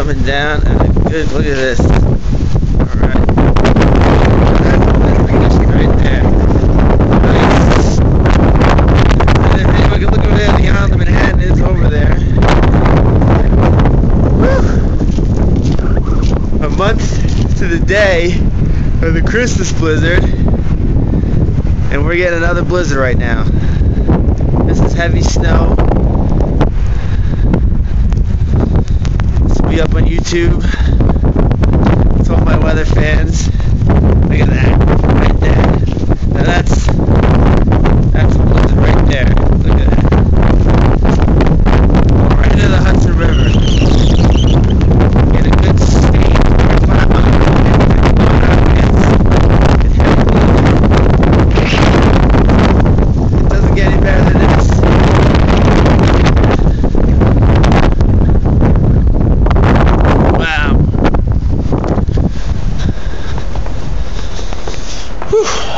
coming down, and good, look at this. Alright. That's a blizzard right there. Nice. And then we can look over there, the island of Manhattan is over there. Woo! A month to the day of the Christmas blizzard, and we're getting another blizzard right now. This is heavy snow. This will be up on YouTube. It's all my weather fans. Look at that, right there. Now that's a blizzard right there. Look at that. Right into the Hudson River. Get a good speed. It doesn't get any better than this. Wow. Whew.